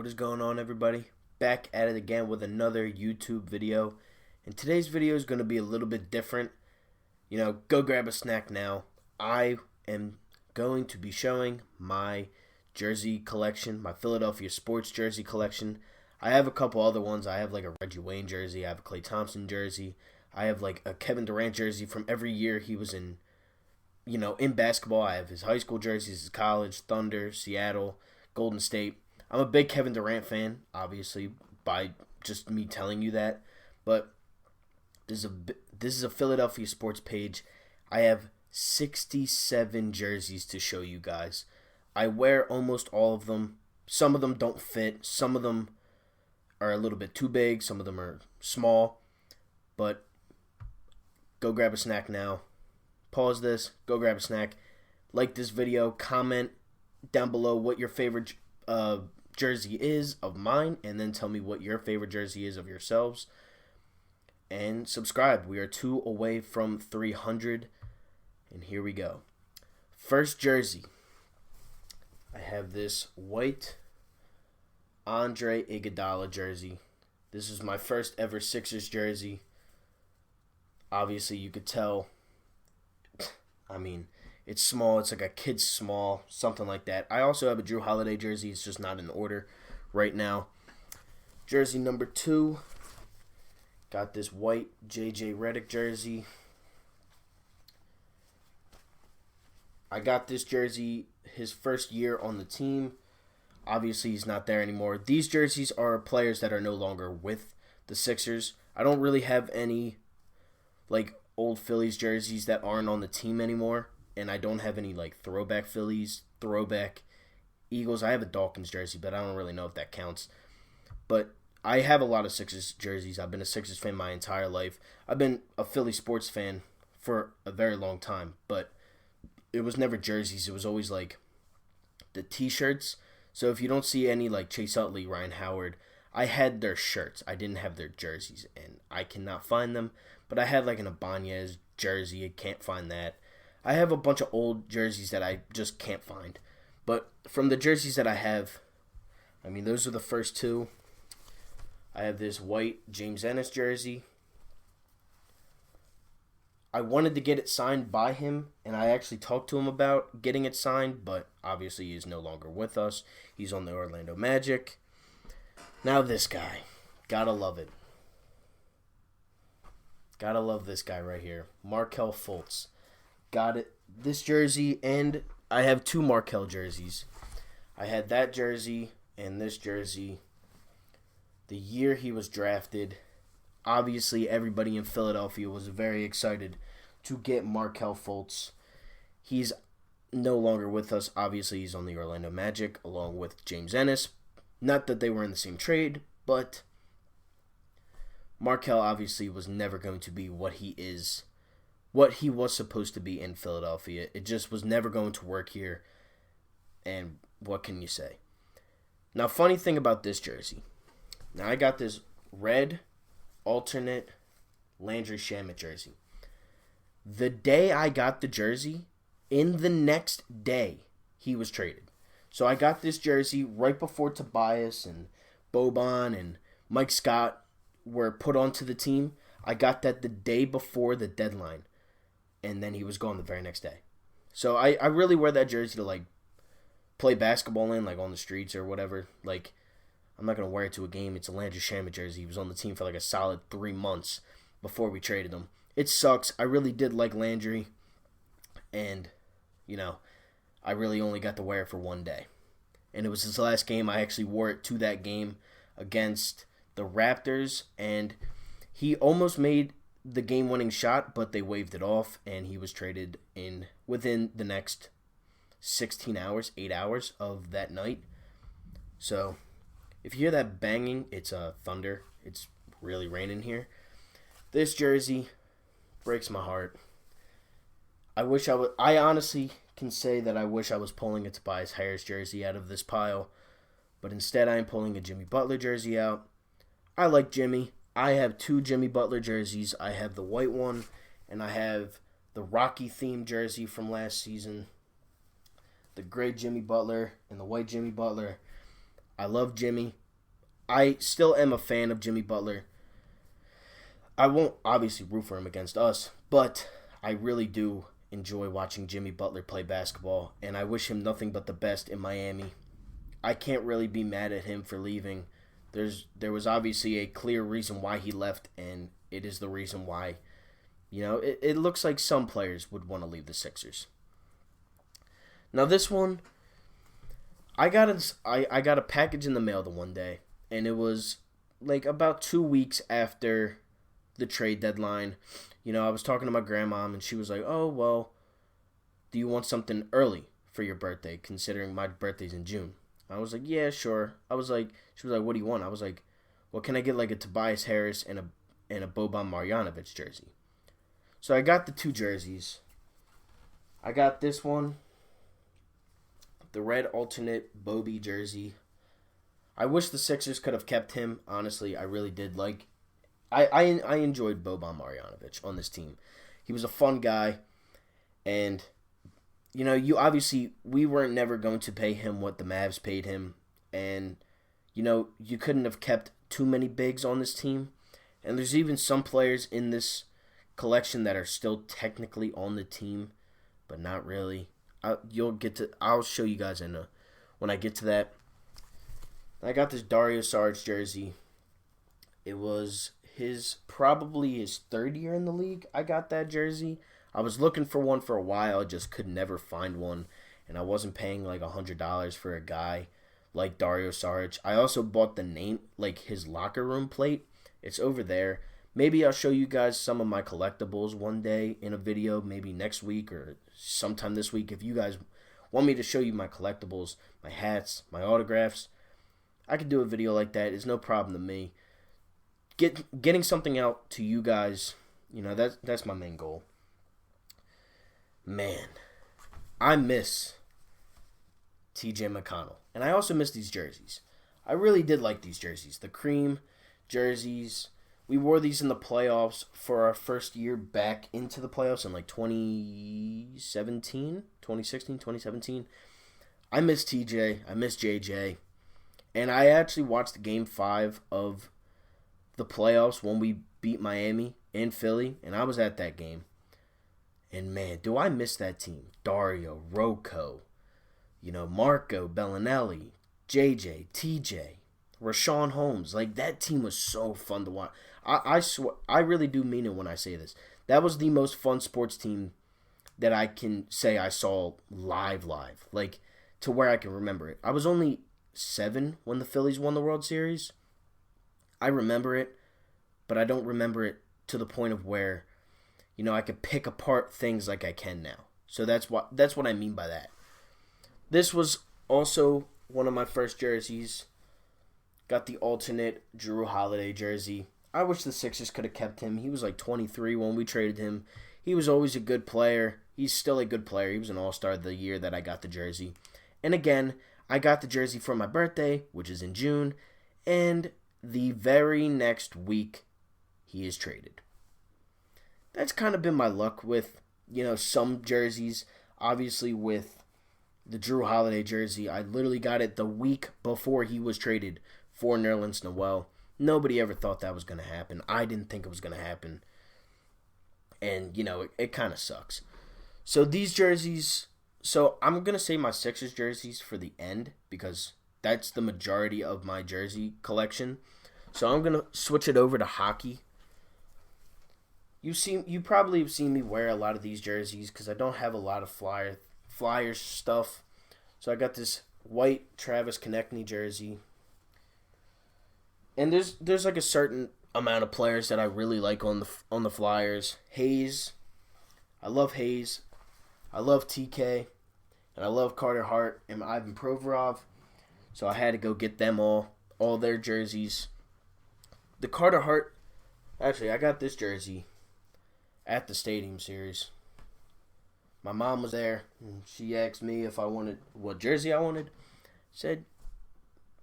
What is going on, everybody? Back at it again with another YouTube video. And today's video is going to be a little bit different. Go grab a snack now. I am going to be showing my jersey collection, my Philadelphia sports jersey collection. I have a couple other ones. I have like a Reggie Wayne jersey. I have a Klay Thompson jersey. I have like a Kevin Durant jersey from every year he was in basketball. I have his high school jerseys, his college, Thunder, Seattle, Golden State. I'm a big Kevin Durant fan, obviously, by just me telling you that. But this is a Philadelphia sports page. I have 67 jerseys to show you guys. I wear almost all of them. Some of them don't fit. Some of them are a little bit too big. Some of them are small. But go grab a snack now. Pause this. Go grab a snack. Like this video. Comment down below what your favorite jersey is of mine, and then tell me what your favorite jersey is of yourselves. And subscribe. We are 2 away from 300. And here we go. First jersey. I have this white Andre Iguodala jersey. This is my first ever Sixers jersey. Obviously, you could tell. It's small. It's like a kid's small, something like that. I also have a Drew Holiday jersey. It's just not in order right now. Jersey number 2. Got this white J.J. Redick jersey. I got this jersey his first year on the team. Obviously, he's not there anymore. These jerseys are players that are no longer with the Sixers. I don't really have any old Phillies jerseys that aren't on the team anymore. And I don't have any throwback Phillies, throwback Eagles. I have a Dawkins jersey, but I don't really know if that counts. But I have a lot of Sixers jerseys. I've been a Sixers fan my entire life. I've been a Philly sports fan for a very long time, but it was never jerseys. It was always the t-shirts. So if you don't see any Chase Utley, Ryan Howard, I had their shirts. I didn't have their jerseys, and I cannot find them. But I had an Ibanez jersey. I can't find that. I have a bunch of old jerseys that I just can't find. But from the jerseys that I have, those are the first 2. I have this white James Ennis jersey. I wanted to get it signed by him, and I actually talked to him about getting it signed, but obviously he is no longer with us. He's on the Orlando Magic. Now this guy. Gotta love it. Gotta love this guy right here. Markelle Fultz. Got it. This jersey, and I have 2 Markelle jerseys. I had that jersey and this jersey the year he was drafted. Obviously, everybody in Philadelphia was very excited to get Markelle Fultz. He's no longer with us. Obviously, he's on the Orlando Magic along with James Ennis. Not that they were in the same trade, but Markelle obviously was never going to be what he is. What he was supposed to be in Philadelphia. It just was never going to work here. And what can you say? Now, funny thing about this jersey. Now, I got this red alternate Landry Shamet jersey. The day I got the jersey, in the next day, he was traded. So I got this jersey right before Tobias and Boban and Mike Scott were put onto the team. I got that the day before the deadline. And then he was gone the very next day. So I really wear that jersey to play basketball in, on the streets or whatever. I'm not going to wear it to a game. It's a Landry Shamet jersey. He was on the team for a solid 3 months before we traded him. It sucks. I really did like Landry. And, I really only got to wear it for 1 day. And it was his last game. I actually wore it to that game against the Raptors. And he almost made the game-winning shot, but they waved it off, and he was traded within the next 16 hours, 8 hours of that night. So, if you hear that banging, it's thunder. It's really raining here. This jersey breaks my heart. I honestly can say that I wish I was pulling a Tobias Harris jersey out of this pile, but instead I am pulling a Jimmy Butler jersey out. I like Jimmy. I have 2 Jimmy Butler jerseys. I have the white one, and I have the Rocky themed jersey from last season. The gray Jimmy Butler and the white Jimmy Butler. I love Jimmy. I still am a fan of Jimmy Butler. I won't obviously root for him against us, but I really do enjoy watching Jimmy Butler play basketball, and I wish him nothing but the best in Miami. I can't really be mad at him for leaving. There was obviously a clear reason why he left, and it is the reason why, it looks like some players would want to leave the Sixers. Now this one, I got a package in the mail the one day, and it was like about 2 weeks after the trade deadline. I was talking to my grandma, and she was like, "Oh, well, do you want something early for your birthday, considering my birthday's in June?" I was like, "Yeah, sure." She was like, "What do you want?" I was like, "Well, can I get like a Tobias Harris and a Boban Marjanovic jersey?" So I got the 2 jerseys. I got this one, the red alternate Bobby jersey. I wish the Sixers could have kept him. Honestly, I really did. I enjoyed Boban Marjanovic on this team. He was a fun guy, and we weren't never going to pay him what the Mavs paid him, and you couldn't have kept too many bigs on this team. And there's even some players in this collection that are still technically on the team, but not really. I'll show you guys when I get to that. I got this Dario Saric jersey. It was probably his 3rd year in the league. I got that jersey. I was looking for one for a while, just could never find one, and I wasn't paying like $100 for a guy like Dario Saric. I also bought the name, like his locker room plate. It's over there. Maybe I'll show you guys some of my collectibles one day in a video, maybe next week or sometime this week. If you guys want me to show you my collectibles, my hats, my autographs, I could do a video like that. It's no problem to me. Getting something out to you guys, that's my main goal. Man, I miss TJ McConnell. And I also miss these jerseys. I really did like these jerseys. The cream jerseys. We wore these in the playoffs for our first year back into the playoffs in like 2016, 2017. I miss TJ. I miss JJ. And I actually watched Game 5 of the playoffs when we beat Miami in Philly, and I was at that game. And man, do I miss that team. Dario, Rocco, Marco, Bellinelli, JJ, TJ, Rashawn Holmes. Like, that team was so fun to watch. I swear, I really do mean it when I say this. That was the most fun sports team that I can say I saw live. Like, to where I can remember it. I was only 7 when the Phillies won the World Series. I remember it, but I don't remember it to the point of where, I could pick apart things like I can now. So that's what I mean by that. This was also one of my first jerseys. Got the alternate Drew Holiday jersey. I wish the Sixers could have kept him. He was like 23 when we traded him. He was always a good player. He's still a good player. He was an all-star the year that I got the jersey. And again, I got the jersey for my birthday, which is in June, and the very next week, he is traded. That's kind of been my luck with, some jerseys. Obviously, with the Drew Holiday jersey, I literally got it the week before he was traded for Nerlens Noel. Nobody ever thought that was going to happen. I didn't think it was going to happen. And, it kind of sucks. So these jerseys, I'm going to say my Sixers jerseys for the end because that's the majority of my jersey collection. So I'm going to switch it over to hockey. You probably have seen me wear a lot of these jerseys because I don't have a lot of Flyers stuff. So I got this white Travis Konechny jersey. And there's like a certain amount of players that I really like on the Flyers. Hayes. I love Hayes. I love TK. And I love Carter Hart and Ivan Provorov. So I had to go get them all their jerseys. The Carter Hart, actually, I got this jersey at the Stadium Series. My mom was there, and she asked me if I wanted what jersey I wanted. Said,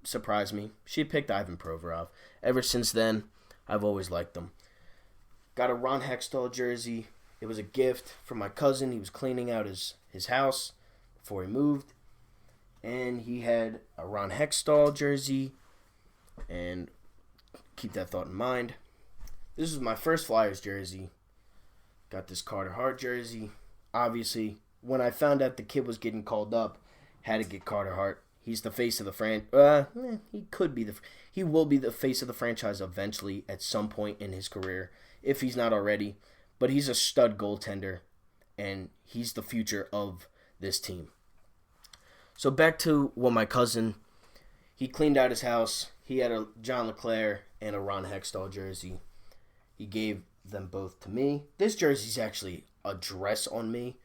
surprised me. She picked Ivan Provorov. Ever since then, I've always liked them. Got a Ron Hextall jersey. It was a gift from my cousin. He was cleaning out his house before he moved. And he had a Ron Hextall jersey. And keep that thought in mind. This was my first Flyers jersey. Got this Carter Hart jersey. Obviously, when I found out the kid was getting called up, had to get Carter Hart. He's the face of the he will be the face of the franchise eventually at some point in his career, if he's not already. But he's a stud goaltender, and he's the future of this team. So back to what my cousin, he cleaned out his house. He had a John LeClair and a Ron Hextall jersey. He gave them both to me. This jersey's actually a dress on me.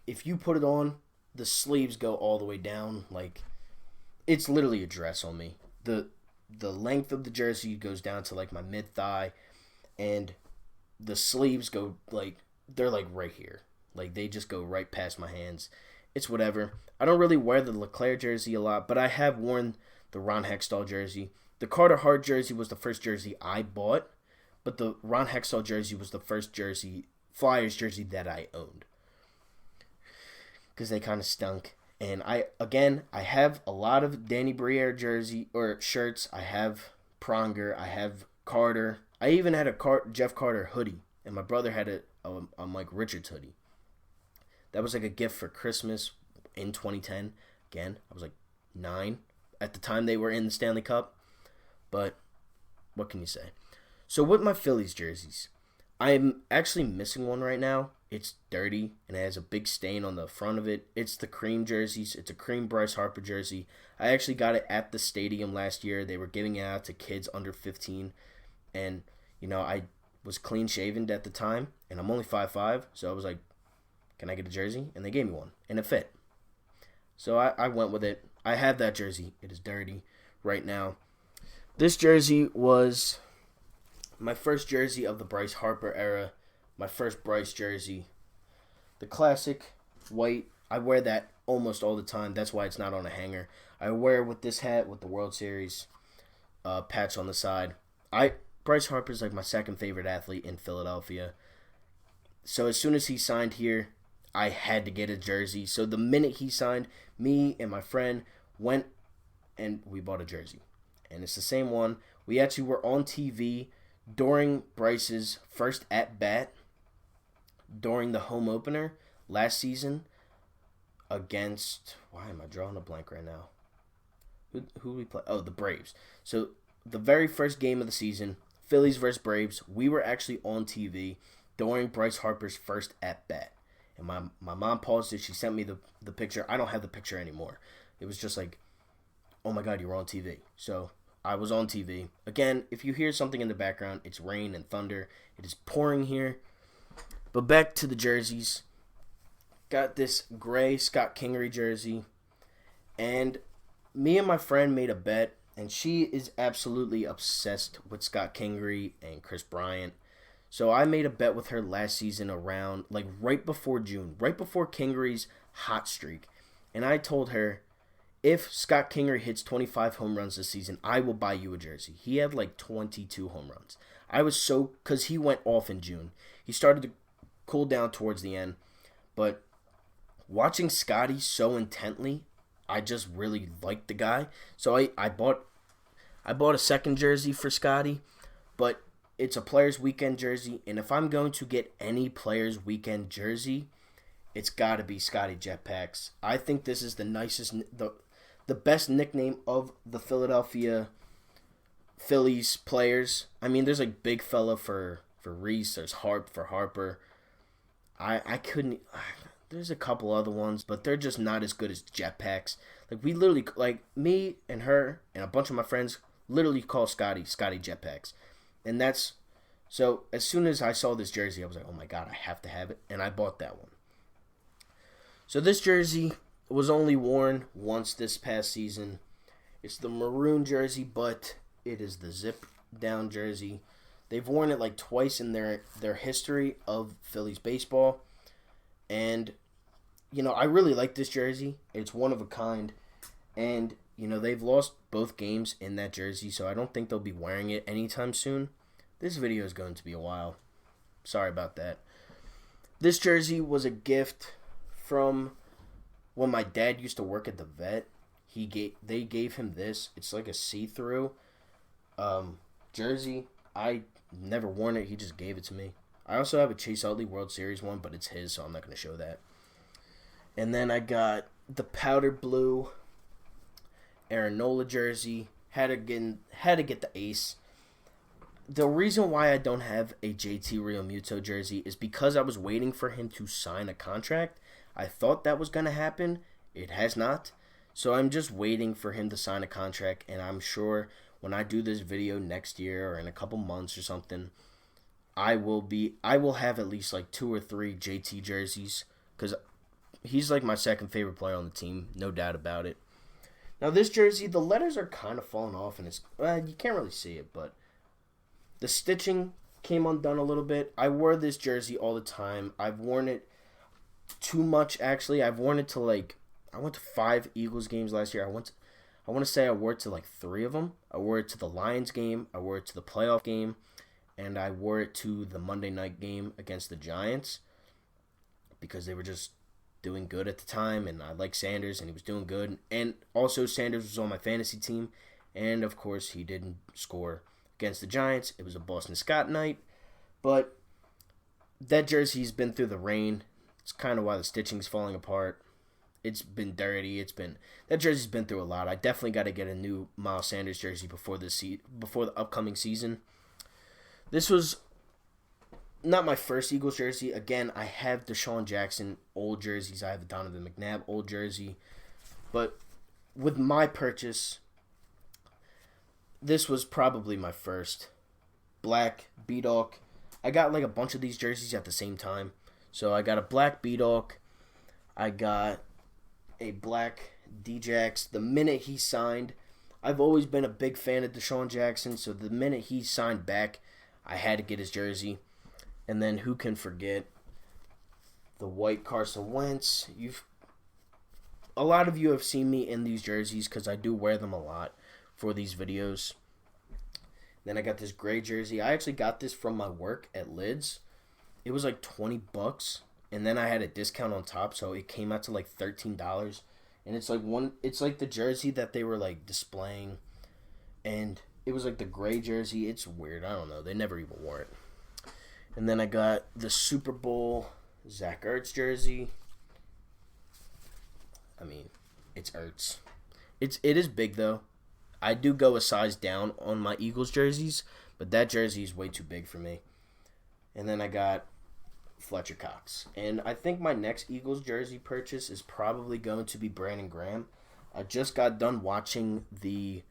If you put it on, the sleeves go all the way down. It's literally a dress on me. The length of the jersey goes down to my mid thigh, and the sleeves go they're right here. They just go right past my hands. It's whatever. I don't really wear the LeClair jersey a lot, but I have worn the Ron Hextall jersey. The Carter Hart jersey was the first jersey I bought, but the Ron Hextall jersey was the first Flyers jersey that I owned, because they kind of stunk. And I have a lot of Danny Briere jersey or shirts. I have Pronger. I have Carter. I even had a Jeff Carter hoodie, and my brother had a Mike Richards hoodie. That was a gift for Christmas in 2010. Again, I was 9 at the time they were in the Stanley Cup. But what can you say? So with my Phillies jerseys, I'm actually missing one right now. It's dirty, and it has a big stain on the front of it. It's the cream jerseys. It's a cream Bryce Harper jersey. I actually got it at the stadium last year. They were giving it out to kids under 15. And, I was clean-shaven at the time, and I'm only 5'5", so I was like, can I get a jersey? And they gave me one, and it fit. So I went with it. I have that jersey. It is dirty right now. This jersey was my first jersey of the Bryce Harper era. My first Bryce jersey. The classic white. I wear that almost all the time. That's why it's not on a hanger. I wear with this hat with the World Series patch on the side. Bryce Harper's my second favorite athlete in Philadelphia. So as soon as he signed here, I had to get a jersey. So the minute he signed, me and my friend went and we bought a jersey. And it's the same one. We actually were on TV during Bryce's first at-bat during the home opener last season against... Why am I drawing a blank right now? Who we play? Oh, the Braves. So the very first game of the season, Phillies versus Braves, we were actually on TV during Bryce Harper's first at-bat. And my mom paused it. She sent me the picture. I don't have the picture anymore. It was just oh my God, you were on TV. So I was on TV. Again, if you hear something in the background, it's rain and thunder. It is pouring here. But back to the jerseys. Got this gray Scott Kingery jersey. And me and my friend made a bet. And she is absolutely obsessed with Scott Kingery and Chris Bryant. So I made a bet with her last season around, right before June. Right before Kingery's hot streak. And I told her, if Scott Kingery hits 25 home runs this season, I will buy you a jersey. He had 22 home runs. Because he went off in June. He started to cool down towards the end. But watching Scotty so intently, I just really liked the guy. So I bought a second jersey for Scotty. But it's a Players Weekend jersey. And if I'm going to get any Players Weekend jersey, it's got to be Scotty Jetpacks. I think this is the nicest... The best nickname of the Philadelphia Phillies players. I mean, there's Big Fella for Reese. There's Harp for Harper. I couldn't... There's a couple other ones, but they're just not as good as Jetpacks. We literally... me and her and a bunch of my friends literally call Scotty Jetpacks. And that's... So, as soon as I saw this jersey, I was like, oh my God, I have to have it. And I bought that one. So, this jersey was only worn once this past season. It's the maroon jersey, but it is the zip down jersey. They've worn it twice in their history of Phillies baseball. And, I really like this jersey. It's one of a kind. And, they've lost both games in that jersey, so I don't think they'll be wearing it anytime soon. This video is going to be a while. Sorry about that. This jersey was a gift from when my dad used to work at the vet, they gave him this. It's like a see-through jersey. I never worn it. He just gave it to me. I also have a Chase Utley World Series one, but it's his, so I'm not going to show that. And then I got the powder blue Aaron Nola jersey. Had to get the ace. The reason why I don't have a JT Realmuto jersey is because I was waiting for him to sign a contract. I thought that was going to happen. It has not. So I'm just waiting for him to sign a contract, and I'm sure when I do this video next year or in a couple months or something, I will have at least like 2 or 3 JT jerseys, because he's like my second favorite player on the team, no doubt about it. Now this jersey, the letters are kind of falling off, and it's you can't really see it, but the stitching came undone a little bit. I wore this jersey all the time. I've worn it too much, actually. I've worn it to I went to 5 Eagles games last year. I want to say I wore it to 3 of them. I wore it to the Lions game. I wore it to the playoff game. And I wore it to the Monday night game against the Giants because they were just doing good at the time. And I like Sanders, and he was doing good. And also Sanders was on my fantasy team. And, of course, he didn't score against the Giants. It was a Boston Scott night. But that jersey's been through the rain. It's kind of why the stitching's falling apart. It's been dirty. That jersey's been through a lot. I definitely got to get a new Miles Sanders jersey before the upcoming season. This was not my first Eagles jersey. Again, I have Deshaun Jackson old jerseys. I have the Donovan McNabb old jersey. But with my purchase, this was probably my first black B-Dawk. I got a bunch of these jerseys at the same time. So I got a black B-Dawk. I got a black D-Jax. The minute he signed, I've always been a big fan of Deshaun Jackson. So the minute he signed back, I had to get his jersey. And then who can forget the white Carson Wentz? A lot of you have seen me in these jerseys because I do wear them a lot for these videos. Then I got this gray jersey. I actually got this from my work at Lids. It was like $20, and then I had a discount on top, so it came out to like $13. And it's like the jersey that they were displaying, and it was like the gray jersey. It's weird. I don't know. They never even wore it. And then I got the Super Bowl Zach Ertz jersey. I mean, it's Ertz. It is big, though. I do go a size down on my Eagles jerseys, but that jersey is way too big for me. And then I got Fletcher Cox. And I think my next Eagles jersey purchase is probably going to be Brandon Graham. I just got done watching the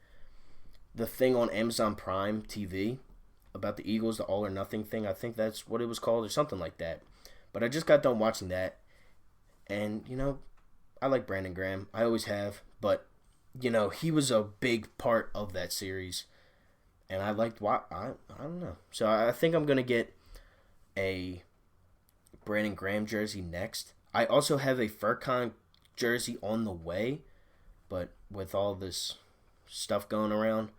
thing on Amazon Prime TV about the Eagles, the All or Nothing thing. I think that's what it was called or something like that. But I just got done watching that. And, I like Brandon Graham. I always have. But, he was a big part of that series. And I liked I don't know. So I think I'm going to get a Brandon Graham jersey next. I also have a Furcon jersey on the way. But with all this stuff going around,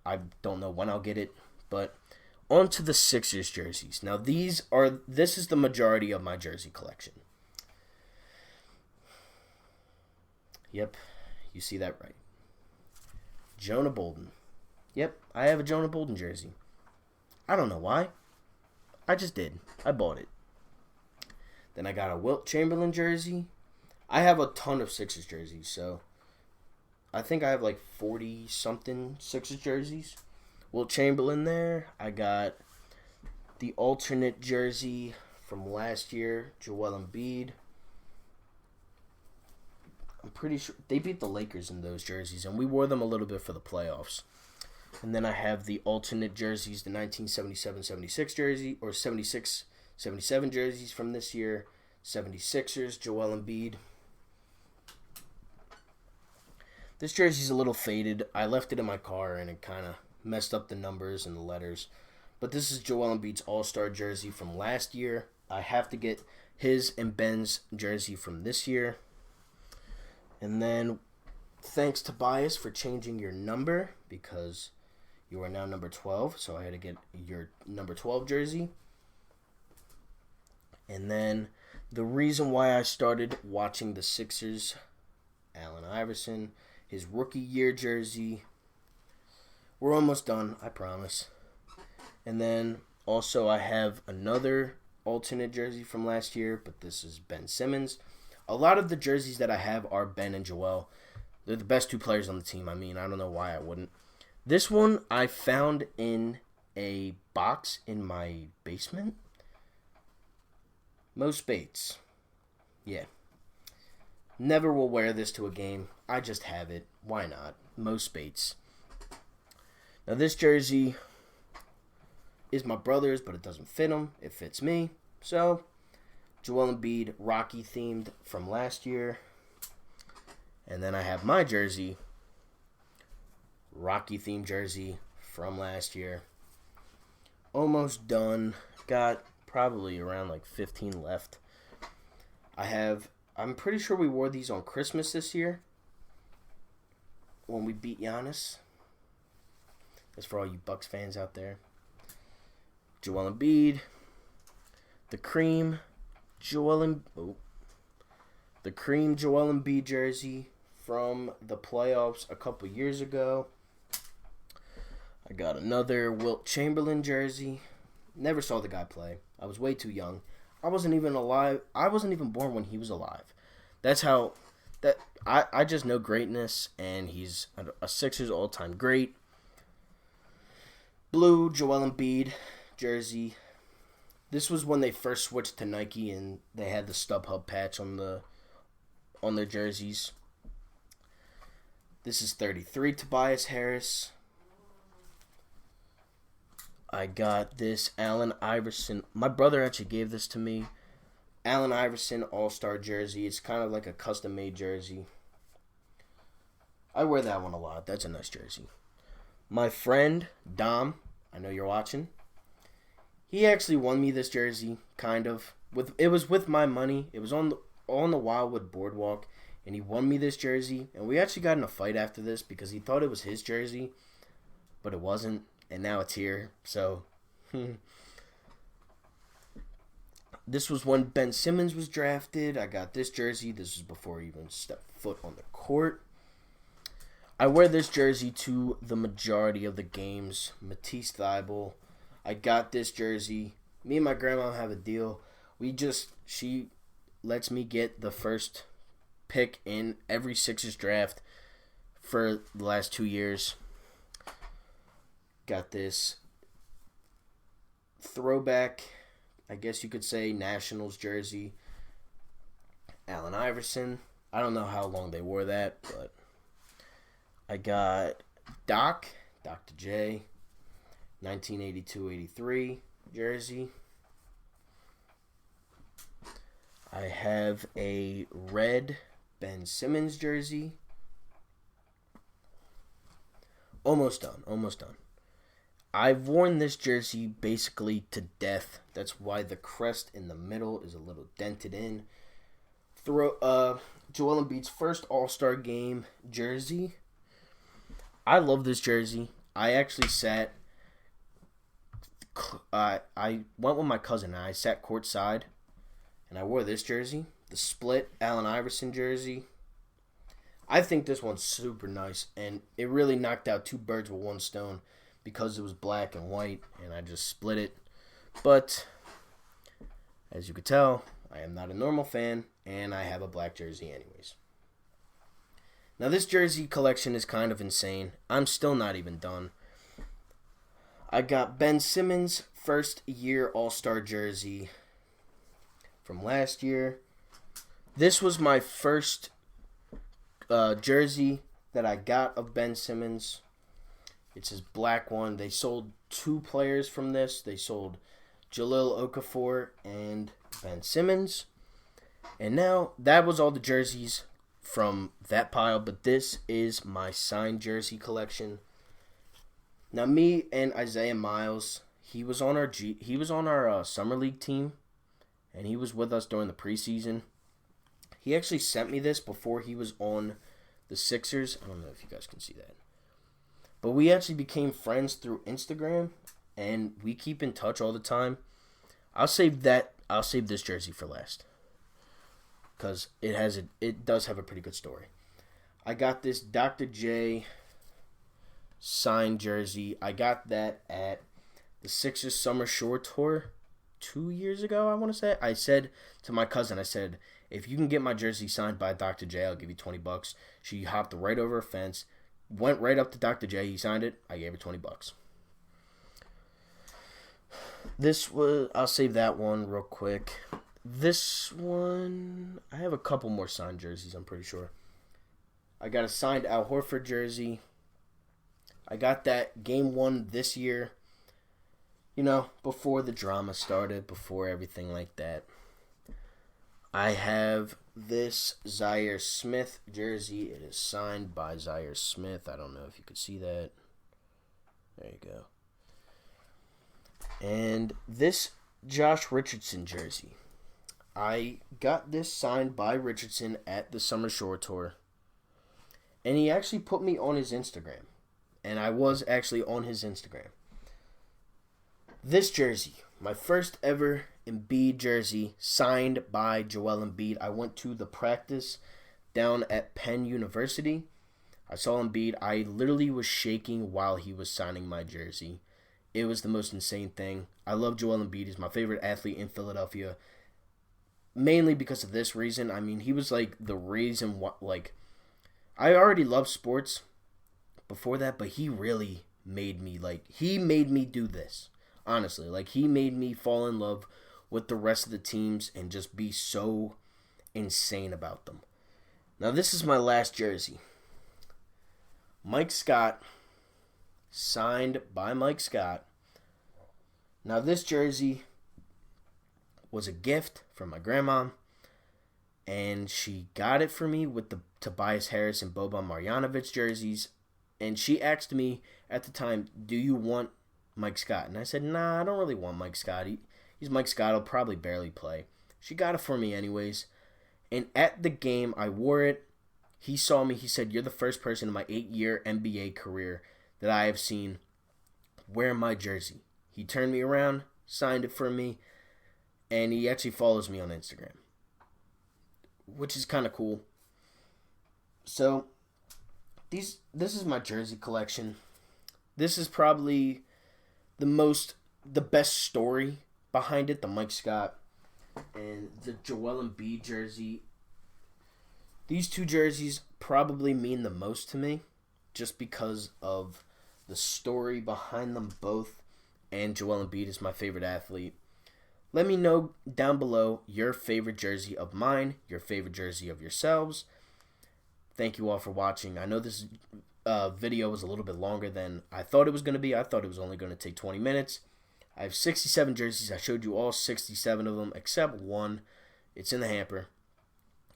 I don't know when I'll get it. But on to the Sixers jerseys. Now this is the majority of my jersey collection. Yep, you see that right. Jonah Bolden. Yep, I have a Jonah Bolden jersey. I don't know why. I just did. I bought it. Then I got a Wilt Chamberlain jersey. I have a ton of Sixers jerseys, so I think I have 40-something Sixers jerseys. Wilt Chamberlain there. I got the alternate jersey from last year, Joel Embiid. I'm pretty sure they beat the Lakers in those jerseys, and we wore them a little bit for the playoffs. And then I have the alternate jerseys, the 1977-76 jersey, or 76-77 jerseys from this year, 76ers, Joel Embiid. This jersey's a little faded. I left it in my car, and it kind of messed up the numbers and the letters. But this is Joel Embiid's All-Star jersey from last year. I have to get his and Ben's jersey from this year. And then, thanks to Tobias for changing your number, because you are now number 12, so I had to get your number 12 jersey. And then The reason why I started watching the Sixers, Allen Iverson, his rookie year jersey. We're almost done, I promise. And then also I have another alternate jersey from last year, but this is Ben Simmons. A lot of the jerseys that I have are Ben and Joel. They're the best two players on the team. I mean, I don't know why I wouldn't. This one I found in a box in my basement. Mo Spates. Yeah. Never will wear this to a game. I just have it. Why not? Mo Spates. Now this jersey is my brother's, but it doesn't fit him. It fits me. So, Joel Embiid, Rocky themed from last year. And then I have my jersey, Rocky themed jersey from last year. Almost done. Got probably around like 15 left. I'm pretty sure we wore these on Christmas this year when we beat Giannis. That's for all you Bucks fans out there. Joel Embiid, the cream Joel Embiid jersey from the playoffs a couple years ago. I got another Wilt Chamberlain jersey. Never saw the guy play. I was way too young. I wasn't even alive. I wasn't even born when he was alive. That's how I just know greatness, and he's a Sixers all-time great. Blue Joel Embiid jersey. This was when they first switched to Nike, and they had the StubHub patch on their jerseys. This is 33 Tobias Harris. I got this Allen Iverson. My brother actually gave this to me. Allen Iverson All-Star jersey. It's kind of like a custom-made jersey. I wear that one a lot. That's a nice jersey. My friend, Dom, I know you're watching. He actually won me this jersey, kind of. It was with my money. It was on the Wildwood Boardwalk, and he won me this jersey. And we actually got in a fight after this because he thought it was his jersey, but it wasn't. And now it's here. So, this was when Ben Simmons was drafted. I got this jersey. This was before he even stepped foot on the court. I wear this jersey to the majority of the games. Matisse Thybulle. I got this jersey. Me and my grandma have a deal. She lets me get the first pick in every Sixers draft for the last 2 years. Got this throwback, I guess you could say, Nationals jersey. Allen Iverson. I don't know how long they wore that, but I got Dr. J, 1982-83 jersey. I have a red Ben Simmons jersey. Almost done. I've worn this jersey basically to death. That's why the crest in the middle is a little dented in. Joel Embiid's first All-Star game jersey. I love this jersey. I actually I went with my cousin and I sat courtside and I wore this jersey. The split Allen Iverson jersey. I think this one's super nice, and it really knocked out two birds with one stone because it was black and white, and I just split it. But, as you could tell, I am not a normal fan, and I have a black jersey anyways. Now, this jersey collection is kind of insane. I'm still not even done. I got Ben Simmons' first year All-Star jersey from last year. This was my first jersey that I got of Ben Simmons. It's his black one. They sold two players from this. They sold Jahlil Okafor and Ben Simmons. And now, that was all the jerseys from that pile, but this is my signed jersey collection. Now, me and Isaiah Miles, he was on our summer league team, and he was with us during the preseason. He actually sent me this before he was on the Sixers. I don't know if you guys can see that. But we actually became friends through Instagram, and we keep in touch all the time. I'll save this jersey for last. because it does have a pretty good story. I got this Dr. J signed jersey. I got that at the Sixers Summer Shore Tour 2 years ago, I want to say. I said to my cousin, I said, if you can get my jersey signed by Dr. J, I'll give you $20. She hopped right over a fence, went right up to Dr. J. He signed it. I gave her $20. I'll save that one real quick. This one, I have a couple more signed jerseys, I'm pretty sure. I got a signed Al Horford jersey. I got that game 1 this year. Before the drama started, before everything like that. I have this Zaire Smith jersey. It is signed by Zaire Smith. I don't know if you could see that. There you go. And this Josh Richardson jersey. I got this signed by Richardson at the Summer Shore Tour. And he actually put me on his Instagram. And I was actually on his Instagram. This jersey, my first ever Embiid jersey, signed by Joel Embiid. I went to the practice down at Penn University. I saw Embiid. I literally was shaking while he was signing my jersey. It was the most insane thing. I love Joel Embiid. He's my favorite athlete in Philadelphia. Mainly because of this reason. I mean, he was like the reason I already loved sports before that, but he really made me do this. Honestly, he made me fall in love with the rest of the teams and just be so insane about them. Now, this is my last jersey. Mike Scott, signed by Mike Scott. Now, this jersey was a gift from my grandma, and she got it for me with the Tobias Harris and Boban Marjanovic jerseys, and she asked me at the time, do you want Mike Scott? And I said, nah, I don't really want Mike Scott. He's Mike Scott. He'll probably barely play. She got it for me anyways. And at the game, I wore it. He saw me. He said, you're the first person in my 8-year NBA career that I have seen wear my jersey. He turned me around, signed it for me, and he actually follows me on Instagram, which is kind of cool. So, this is my jersey collection. This is probably the best story behind it, the Mike Scott and the Joel Embiid jersey. These two jerseys probably mean the most to me just because of the story behind them both, and Joel Embiid is my favorite athlete. Let me know down below your favorite jersey of mine, your favorite jersey of yourselves. Thank you all for watching. I know this video was a little bit longer than I thought it was going to be. I thought it was only going to take 20 minutes. I have 67 jerseys. I showed you all 67 of them except one. It's in the hamper.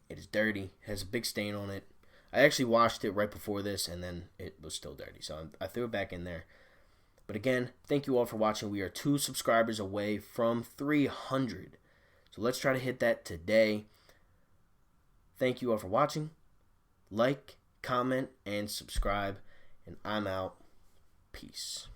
It is dirty. It has a big stain on it. I actually washed it right before this, and then it was still dirty, so I threw it back in there. But again, thank you all for watching. We are 2 subscribers away from 300. So let's try to hit that today. Thank you all for watching. Like, comment, and subscribe. And I'm out. Peace.